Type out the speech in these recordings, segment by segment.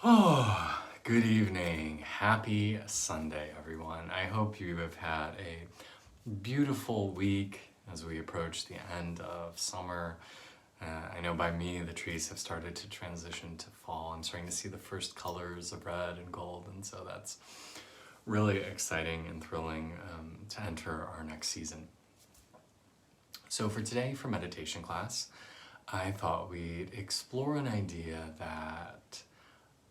Oh, good evening. Happy Sunday, everyone. I hope you have had a beautiful week as we approach the end of summer. I know by me, the trees have started to transition to fall. I'm starting to see the first colors of red and gold, and so that's really exciting and thrilling to enter our next season. So for today, for meditation class, I thought we'd explore an idea that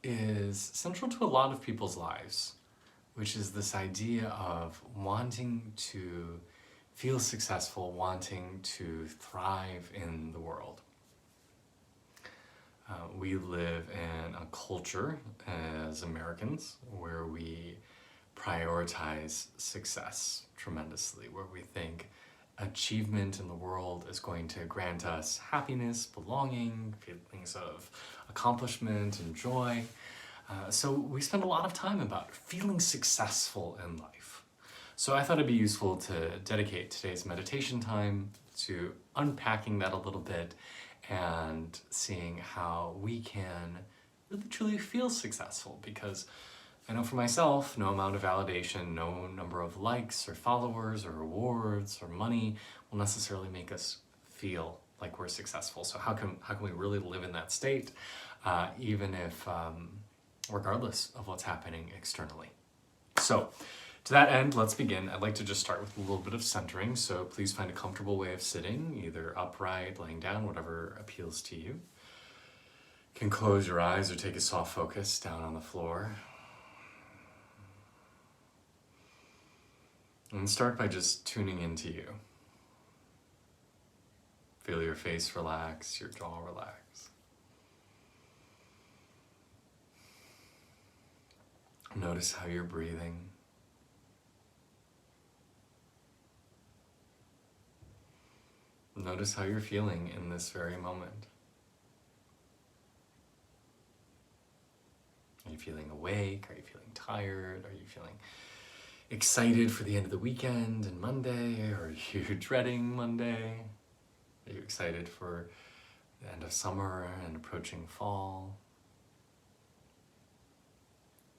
is central to a lot of people's lives, which is this idea of wanting to feel successful, wanting to thrive in the world. We live in a culture as Americans where we prioritize success tremendously, where we think achievement in the world is going to grant us happiness, belonging, feelings of accomplishment and joy. So we spend a lot of time about feeling successful in life. So I thought it'd be useful to dedicate today's meditation time to unpacking that a little bit and seeing how we can really truly feel successful, because I know for myself, no amount of validation, no number of likes or followers or awards or money will necessarily make us feel like we're successful. So how can we really live in that state, even if, regardless of what's happening externally? So to that end, let's begin. I'd like to just start with a little bit of centering. So please find a comfortable way of sitting, either upright, laying down, whatever appeals to you. You can close your eyes or take a soft focus down on the floor. And start by just tuning into you. Feel your face relax, your jaw relax. Notice how you're breathing. Notice how you're feeling in this very moment. Are you feeling awake? Are you feeling tired? Are you feeling excited for the end of the weekend and Monday? Or are you dreading Monday? Are you excited for the end of summer and approaching fall?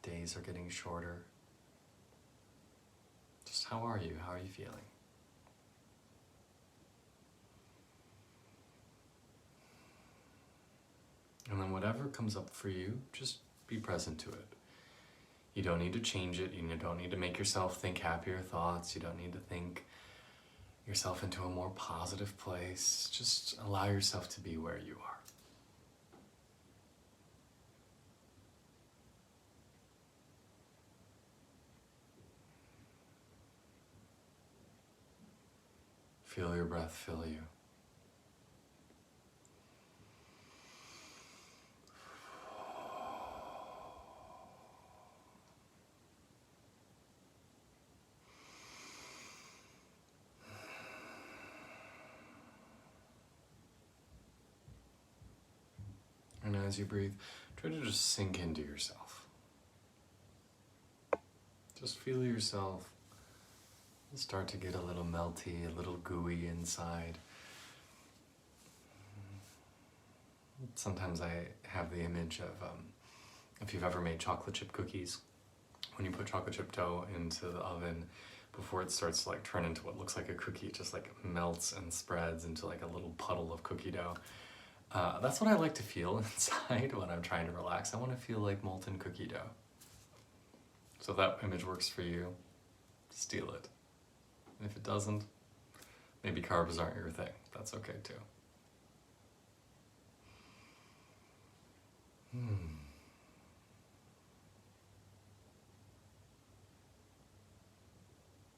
Days are getting shorter. Just how are you? How are you feeling? And then whatever comes up for you, just be present to it. You don't need to change it. You don't need to make yourself think happier thoughts. You don't need to think yourself into a more positive place. Just allow yourself to be where you are. Feel your breath fill you. And as you breathe, try to just sink into yourself. Just feel yourself start to get a little melty, a little gooey inside. Sometimes I have the image of, if you've ever made chocolate chip cookies, when you put chocolate chip dough into the oven, before it starts to like turn into what looks like a cookie, it just like melts and spreads into like a little puddle of cookie dough. That's what I like to feel inside when I'm trying to relax. I want to feel like molten cookie dough. So if that image works for you, steal it. And if it doesn't, maybe carbs aren't your thing. That's okay too.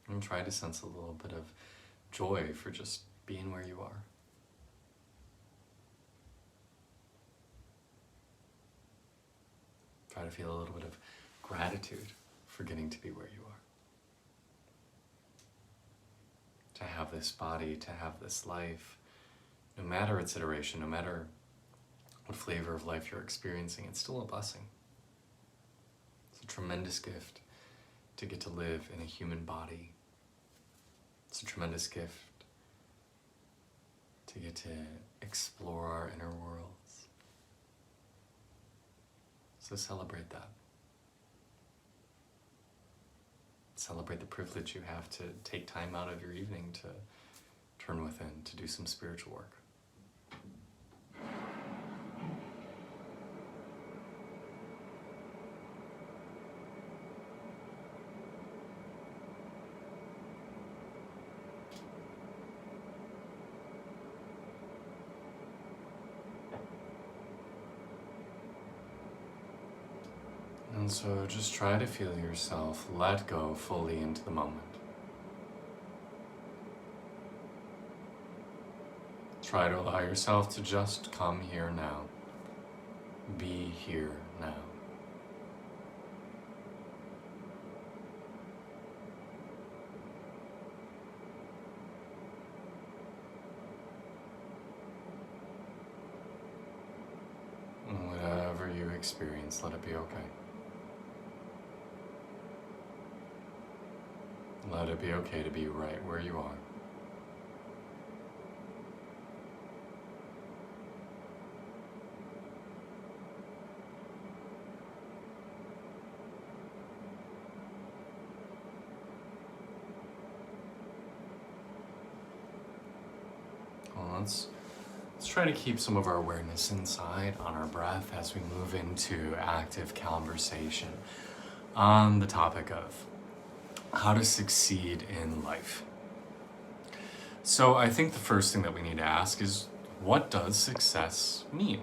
And try to sense a little bit of joy for just being where you are. Try to feel a little bit of gratitude for getting to be where you are. To have this body, to have this life, no matter its iteration, no matter what flavor of life you're experiencing, it's still a blessing. It's a tremendous gift to get to live in a human body. It's a tremendous gift to get to explore our inner worlds. So celebrate that. Celebrate the privilege you have to take time out of your evening to turn within, to do some spiritual work. And so just try to feel yourself let go fully into the moment. Try to allow yourself to just come here now. Be here now. And whatever you experience, let it be okay. Let it be okay to be right where you are. Well, let's try to keep some of our awareness inside on our breath as we move into active conversation on the topic of how to succeed in life. So I think the first thing that we need to ask is, what does success mean?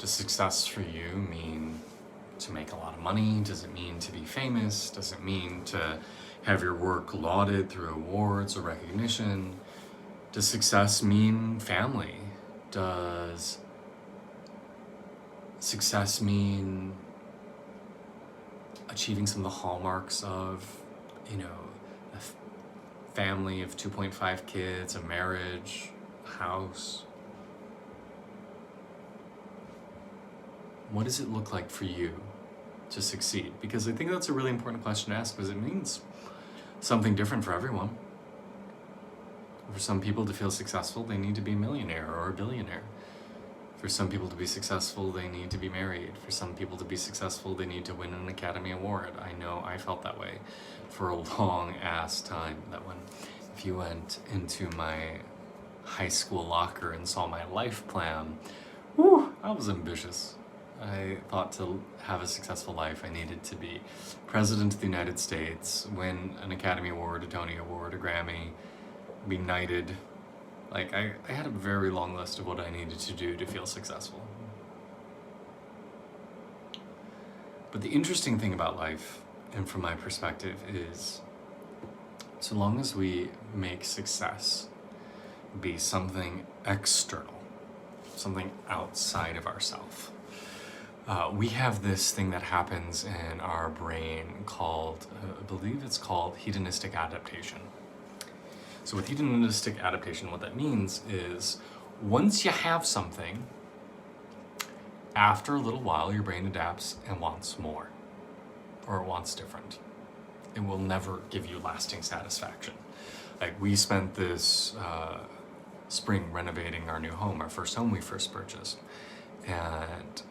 Does success for you mean to make a lot of money? Does it mean to be famous? Does it mean to have your work lauded through awards or recognition? Does success mean family? Does success mean achieving some of the hallmarks of, a family of 2.5 kids, a marriage, a house? What does it look like for you to succeed? Because I think that's a really important question to ask, because it means something different for everyone. For some people to feel successful, they need to be a millionaire or a billionaire. For some people to be successful, they need to be married. For some people to be successful, they need to win an Academy Award. I know I felt that way for a long ass time. If you went into my high school locker and saw my life plan, I was ambitious. I thought to have a successful life, I needed to be President of the United States, win an Academy Award, a Tony Award, a Grammy, be knighted. I had a very long list of what I needed to do to feel successful. But the interesting thing about life, and from my perspective, is so long as we make success be something external, something outside of ourselves, we have this thing that happens in our brain called, I believe it's called hedonistic adaptation. So with hedonistic adaptation, what that means is once you have something, after a little while, your brain adapts and wants more, or it wants different. It will never give you lasting satisfaction. We spent this spring renovating our new home, our first home we first purchased. And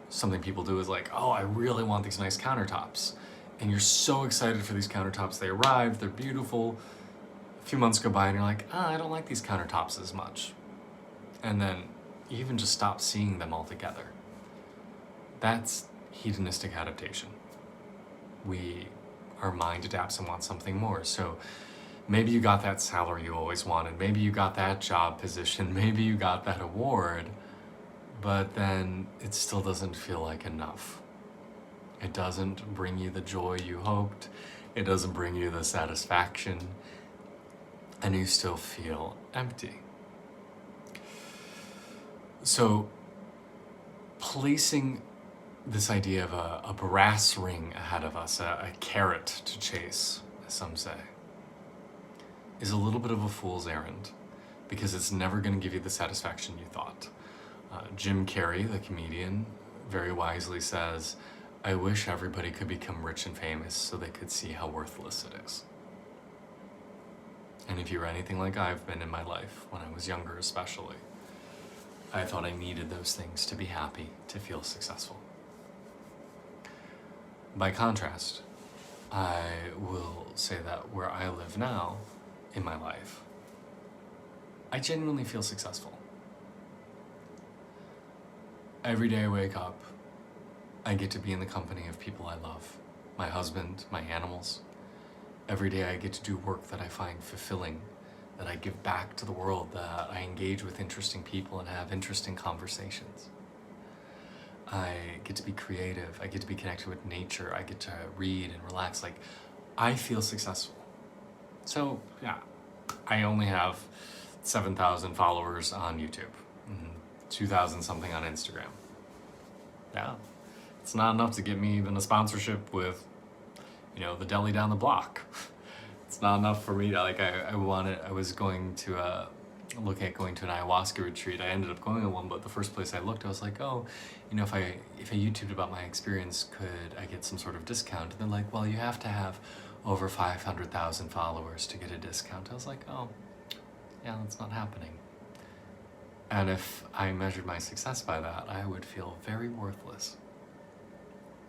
something people do is I really want these nice countertops. And you're so excited for these countertops. They arrived, they're beautiful. A few months go by and you're like, I don't like these countertops as much. And then you even just stop seeing them altogether. That's hedonistic adaptation. Our mind adapts and wants something more. So maybe you got that salary you always wanted. Maybe you got that job position. Maybe you got that award. But then it still doesn't feel like enough. It doesn't bring you the joy you hoped. It doesn't bring you the satisfaction. And you still feel empty. So placing this idea of a brass ring ahead of us, a carrot to chase, as some say, is a little bit of a fool's errand, because it's never going to give you the satisfaction you thought. Jim Carrey, the comedian, very wisely says, I wish everybody could become rich and famous so they could see how worthless it is. And if you're anything like I've been in my life, when I was younger especially, I thought I needed those things to be happy, to feel successful. By contrast, I will say that where I live now in my life, I genuinely feel successful. Every day I wake up, I get to be in the company of people I love. My husband, my animals. Every day I get to do work that I find fulfilling, that I give back to the world, that I engage with interesting people and have interesting conversations. I get to be creative, I get to be connected with nature, I get to read and relax. Like, I feel successful. So, yeah, I only have 7,000 followers on YouTube, 2,000 something on Instagram. Yeah, it's not enough to get me even a sponsorship with, the deli down the block. It's not enough for me to, I was going to look at going to an ayahuasca retreat. I ended up going to one, but the first place I looked, I was like, if I YouTubed about my experience, could I get some sort of discount? And they're like, well, you have to have over 500,000 followers to get a discount. I was like, oh, yeah, that's not happening. And if I measured my success by that, I would feel very worthless.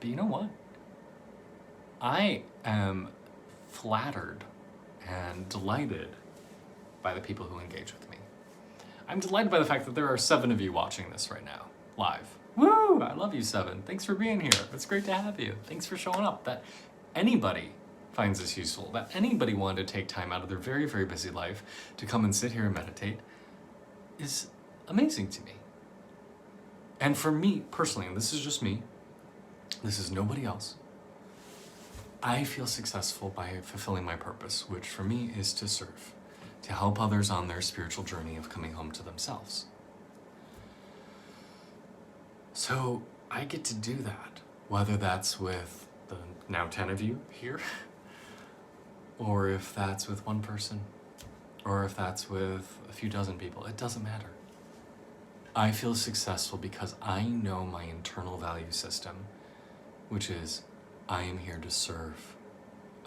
But you know what? I am flattered and delighted by the people who engage with me. I'm delighted by the fact that there are 7 of you watching this right now, live. Woo! I love you, 7. Thanks for being here. It's great to have you. Thanks for showing up. That anybody finds this useful, that anybody wanted to take time out of their very, very busy life to come and sit here and meditate is amazing to me. And for me personally, and this is just me, this is nobody else, I feel successful by fulfilling my purpose, which for me is to serve, to help others on their spiritual journey of coming home to themselves. So I get to do that, whether that's with the now 10 of you here, or if that's with one person, or if that's with a few dozen people. It doesn't matter. I feel successful because I know my internal value system, which is I am here to serve,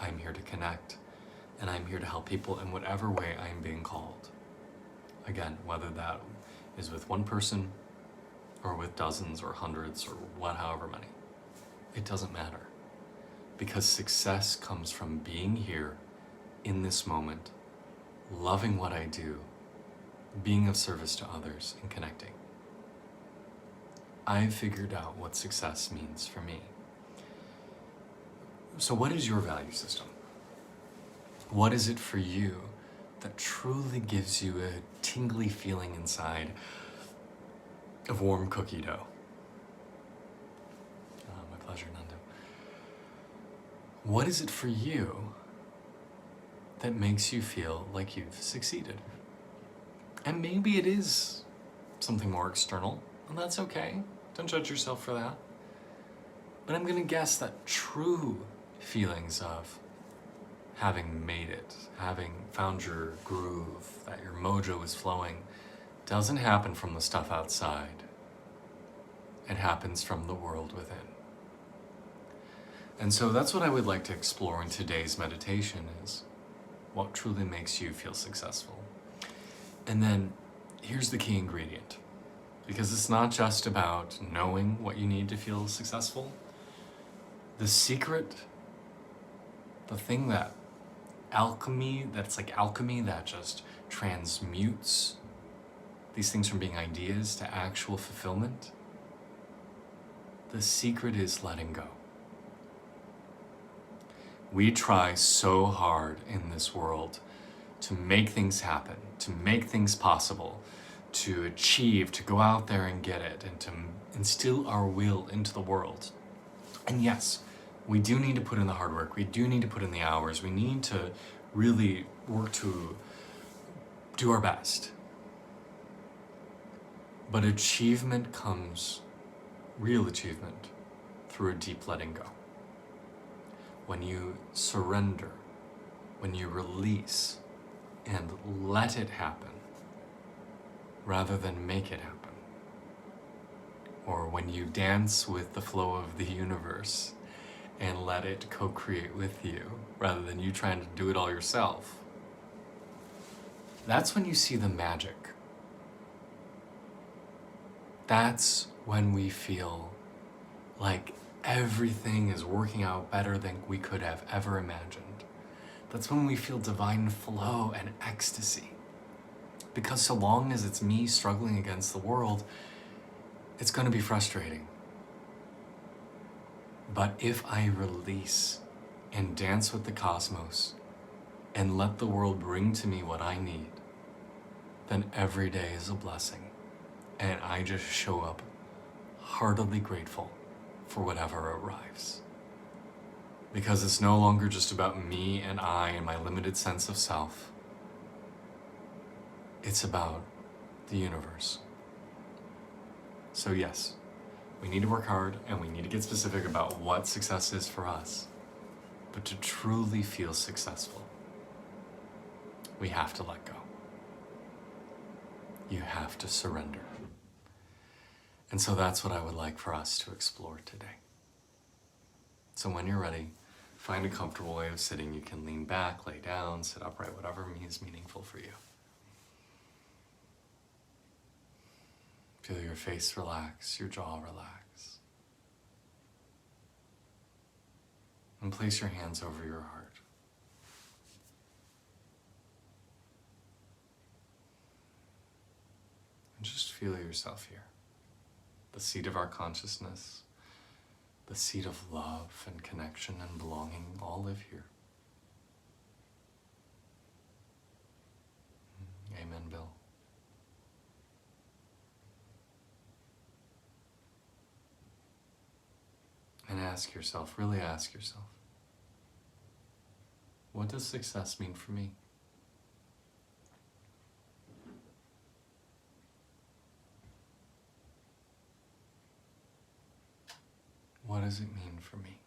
I'm here to connect, and I'm here to help people in whatever way I am being called. Again, whether that is with one person or with dozens or hundreds or however many, it doesn't matter. Because success comes from being here in this moment, loving what I do, being of service to others, and connecting. I've figured out what success means for me. So what is your value system? What is it for you that truly gives you a tingly feeling inside of warm cookie dough? My pleasure, Nando. What is it for you that makes you feel like you've succeeded? And maybe it is something more external, and that's okay. Don't judge yourself for that. But I'm gonna guess that true feelings of having made it, having found your groove, that your mojo is flowing, doesn't happen from the stuff outside. It happens from the world within. And so that's what I would like to explore in today's meditation is what truly makes you feel successful. And then here's the key ingredient, because it's not just about knowing what you need to feel successful. The secret, the thing that's like alchemy that just transmutes these things from being ideas to actual fulfillment, the secret is letting go. We try so hard in this world to make things happen, to make things possible, to achieve, to go out there and get it, and to instill our will into the world. And yes, we do need to put in the hard work. We do need to put in the hours. We need to really work to do our best. But achievement comes, real achievement, through a deep letting go. When you surrender, when you release and let it happen, rather than make it happen. Or when you dance with the flow of the universe and let it co-create with you, rather than you trying to do it all yourself. That's when you see the magic. That's when we feel like everything is working out better than we could have ever imagined. That's when we feel divine flow and ecstasy. Because so long as it's me struggling against the world, it's going to be frustrating. But if I release and dance with the cosmos and let the world bring to me what I need, then every day is a blessing. And I just show up heartily grateful for whatever arrives. Because it's no longer just about me and I and my limited sense of self. It's about the universe. So yes, we need to work hard and we need to get specific about what success is for us. But to truly feel successful, we have to let go. You have to surrender. And so that's what I would like for us to explore today. So when you're ready, find a comfortable way of sitting. You can lean back, lay down, sit upright, whatever is meaningful for you. Feel your face relax, your jaw relax. And place your hands over your heart. And just feel yourself here. The seat of our consciousness, the seat of love and connection and belonging all live here. Amen, Bill. And ask yourself, really ask yourself, what does success mean for me? What does it mean for me?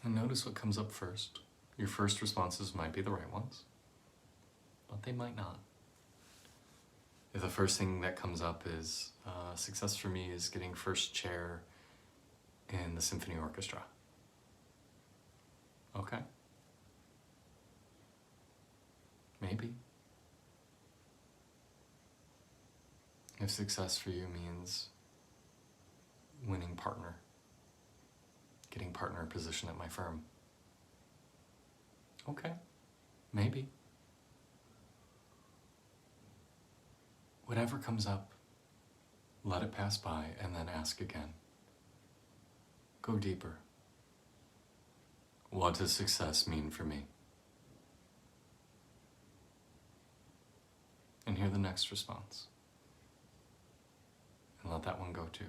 And notice what comes up first. Your first responses might be the right ones, but they might not. If the first thing that comes up is success for me is getting first chair in the symphony orchestra. Okay. Maybe. If success for you means winning partner, getting partner position at my firm. Okay, maybe. Whatever comes up, let it pass by and then ask again. Go deeper. What does success mean for me? And hear the next response. And let that one go too.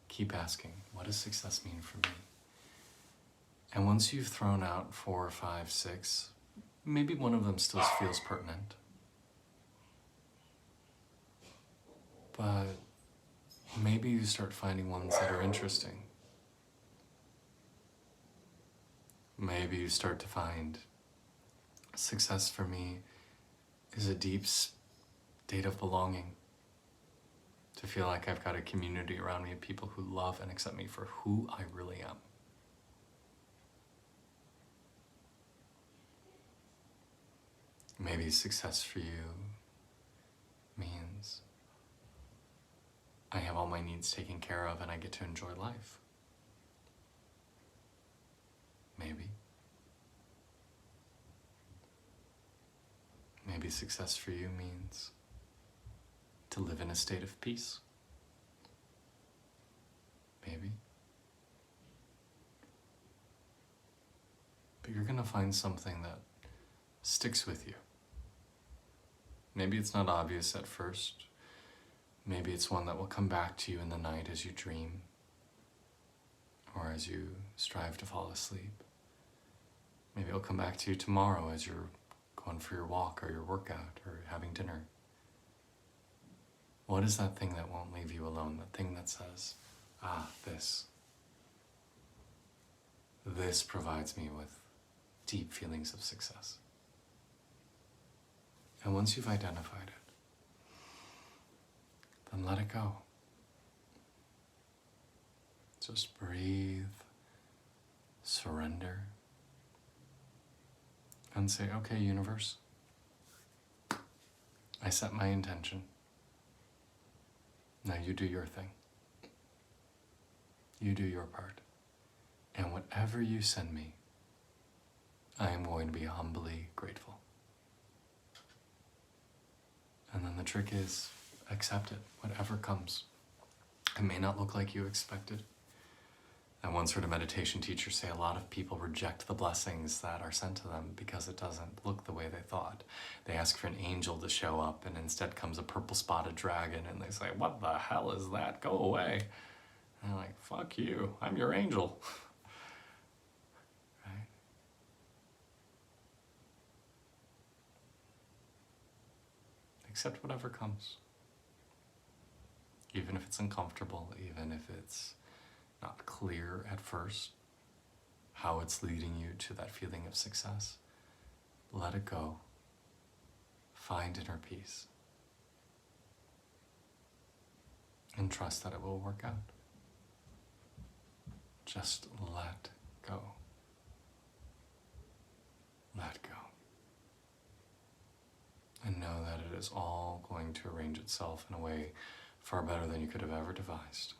Keep asking, what does success mean for me? And once you've thrown out 4, 5, 6, maybe one of them still feels pertinent. But maybe you start finding ones that are interesting. Maybe you start to find success for me is a deep state of belonging. To feel like I've got a community around me of people who love and accept me for who I really am. Maybe success for you means I have all my needs taken care of and I get to enjoy life. Maybe. Maybe success for you means to live in a state of peace. Maybe. But you're gonna find something that sticks with you. Maybe it's not obvious at first. Maybe it's one that will come back to you in the night as you dream or as you strive to fall asleep. Maybe it'll come back to you tomorrow as you're going for your walk or your workout or having dinner. What is that thing that won't leave you alone? That thing that says, this provides me with deep feelings of success. And once you've identified it, then let it go. Just breathe surrender, and say, okay, universe, I set my intention. Now you do your thing. You do your part. And whatever you send me, I am going to be humbly grateful. And then the trick is, accept it, whatever comes. It may not look like you expected. I once heard a meditation teacher say a lot of people reject the blessings that are sent to them because it doesn't look the way they thought. They ask for an angel to show up, and instead comes a purple spotted dragon, and they say, what the hell is that? Go away. And they're like, fuck you, I'm your angel. Right? Accept whatever comes. Even if it's uncomfortable, even if it's not clear at first how it's leading you to that feeling of success, let it go. Find inner peace. And trust that it will work out. Just let go. Let go. And know that it is all going to arrange itself in a way far better than you could have ever devised.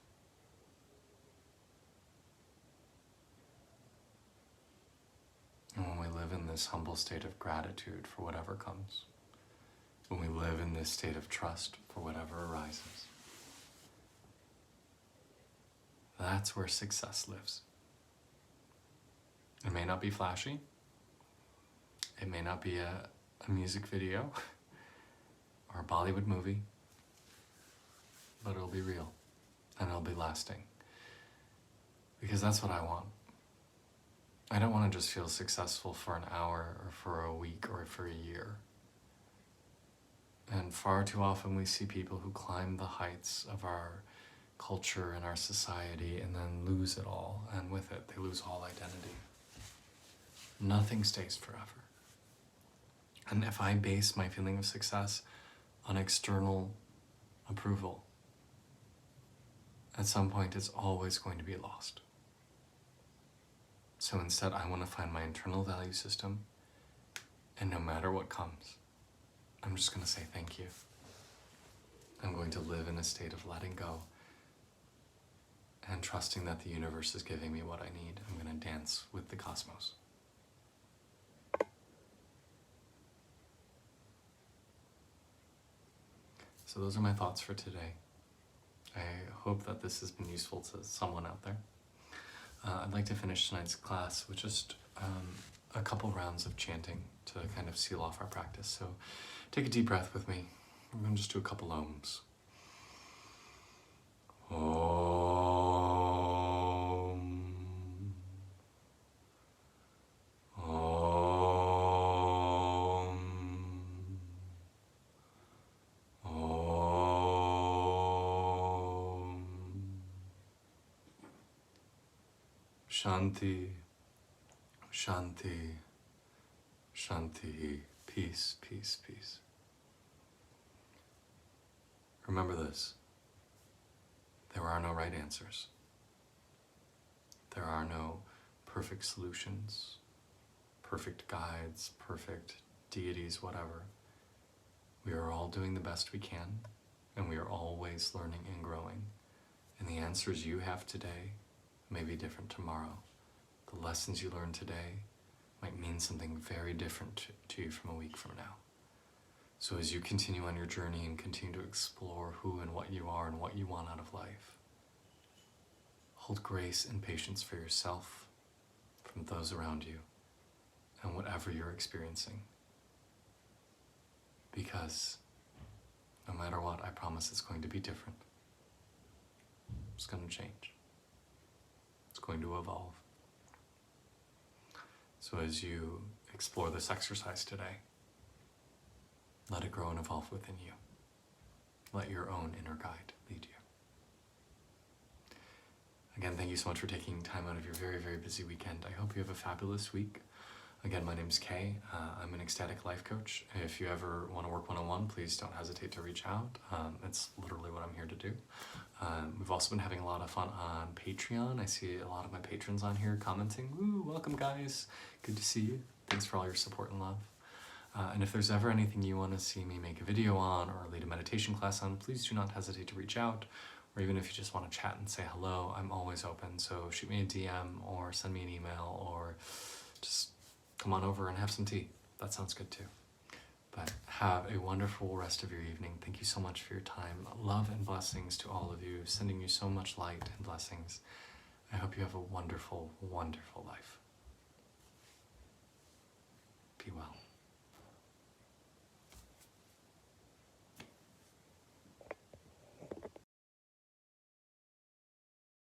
And when we live in this humble state of gratitude for whatever comes, when we live in this state of trust for whatever arises, that's where success lives. It may not be flashy. It may not be a music video or a Bollywood movie, but it'll be real and it'll be lasting. Because that's what I want. I don't want to just feel successful for an hour or for a week or for a year. And far too often we see people who climb the heights of our culture and our society and then lose it all, and with it they lose all identity. Nothing stays forever. And if I base my feeling of success on external approval, at some point it's always going to be lost. So instead I want to find my internal value system, and no matter what comes, I'm just going to say thank you. I'm going to live in a state of letting go and trusting that the universe is giving me what I need. I'm going to dance with the cosmos. So those are my thoughts for today. I hope that this has been useful to someone out there. I'd like to finish tonight's class with just a couple rounds of chanting to kind of seal off our practice. So take a deep breath with me. I'm going to just do a couple ohms. Shanti, Shanti, Shanti, peace, peace, peace. Remember this, there are no right answers. There are no perfect solutions, perfect guides, perfect deities, whatever. We are all doing the best we can, and we are always learning and growing. And the answers you have today may be different tomorrow. The lessons you learn today might mean something very different to you from a week from now. So as you continue on your journey and continue to explore who and what you are and what you want out of life, hold grace and patience for yourself, from those around you, and whatever you're experiencing. Because no matter what, I promise it's going to be different. It's going to change. It's going to evolve. So as you explore this exercise today, let it grow and evolve within you. Let your own inner guide lead you. Again, thank you so much for taking time out of your very, very busy weekend. I hope you have a fabulous week. Again, my name's Kay. I'm an ecstatic life coach. If you ever want to work one-on-one, please don't hesitate to reach out. It's literally what I'm here to do. We've also been having a lot of fun on Patreon. I see a lot of my patrons on here commenting. Woo, welcome guys. Good to see you. Thanks for all your support and love. And if there's ever anything you want to see me make a video on or lead a meditation class on, please do not hesitate to reach out. Or even if you just want to chat and say hello, I'm always open. So shoot me a DM or send me an email or just come on over and have some tea. That sounds good too. But have a wonderful rest of your evening. Thank you so much for your time. Love and blessings to all of you, sending you so much light and blessings. I hope you have a wonderful, wonderful life. Be well.